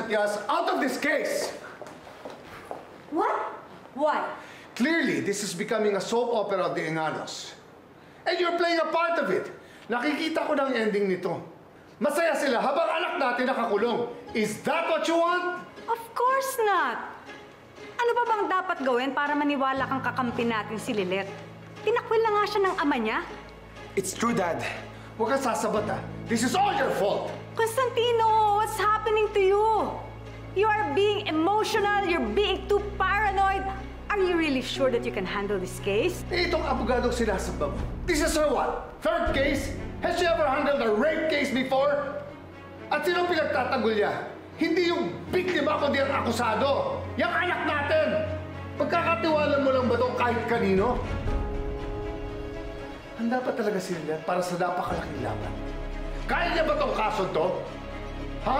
get us out of this case! What? Why? Clearly, this is becoming a soap opera of the Enanos. And you're playing a part of it. Nakikita ko ng ending nito. Masaya sila habang anak natin nakakulong. Is that what you want? Of course not! Ano pa bang dapat gawin para maniwala kang kakampi natin si Lilet? Tinakwil na nga siya ng ama niya. It's true, Dad. Huwag kang sasabat ha. This is all your fault. Constantino, what's happening to you? You are being emotional, you're being too paranoid. Are you really sure that you can handle this case? Eh, itong abogadong sinasamba mo. This is her what? Third case? Has she ever handled a rape case before? At sino pinagtatanggol niya? Hindi yung biktima kundi ang akusado. Yung anak natin! Pagkakatiwala mo lang ba ito kahit kanino? Handa pa talaga sila para sa napakalaking laban. Kaya niya ba itong kaso to? Ha?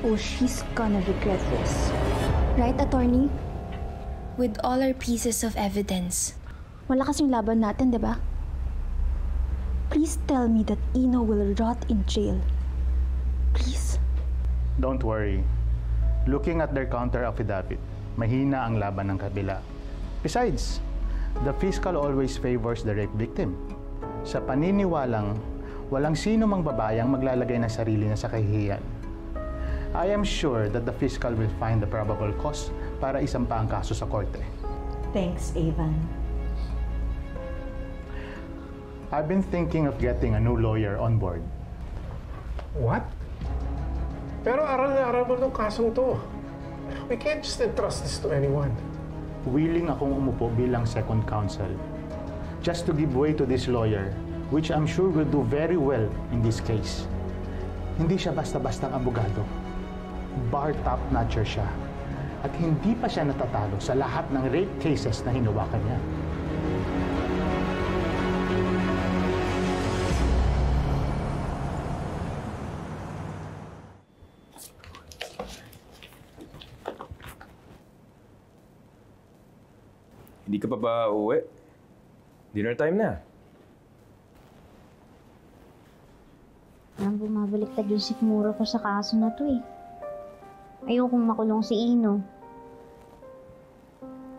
Oh, she's gonna regret this. Right, attorney? With all our pieces of evidence. Wala kasing laban natin, di ba? Please tell me that Ino will rot in jail. Please. Don't worry. Looking at their counter affidavit, mahina ang laban ng kabila. Besides, the fiscal always favors the rape victim. Sa paniniwalang, walang sino mang babayang maglalagay ng sarili niya sa kahihiyan. I am sure that the fiscal will find the probable cause para isampa ang kaso sa korte. Thanks, Evan. I've been thinking of getting a new lawyer on board. What? Pero aral na aral mo ng kasong to. We can't just entrust this to anyone. Willing akong umupo bilang second counsel. Just to give way to this lawyer, which I'm sure will do very well in this case. Hindi siya basta-bastang abogado. Bar top-notcher siya. At hindi pa siya natatalo sa lahat ng rape cases na hinawakan niya. Hindi ka pa ba uuwi? Dinner time na. Nang bumabaliktad yung sikmura ko sa kaso na to eh. Ayokong makulong si Ino.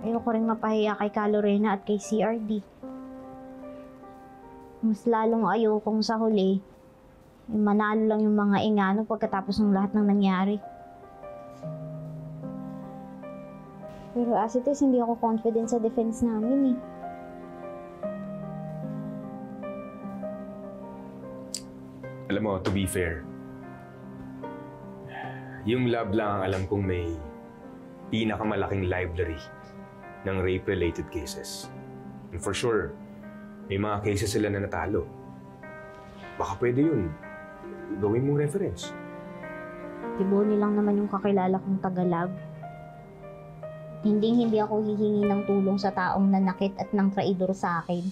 Ayoko rin mapahiya kay Calorena at kay CRD. Mas lalong ayokong sa huli, manalo lang yung mga Engano pagkatapos ng lahat ng nangyari. Pero as it is, hindi ako confident sa defense namin eh. Alam mo, to be fair, yung lab lang ang alam kong may pinakamalaking library ng rape-related cases. And for sure, may mga cases sila na natalo. Baka pwede yun. Gawin mong reference. Tiboni lang naman yung kakilala kong tagalab. Hindi ako hihingi ng tulong sa taong nanakit at ng traidor sa akin.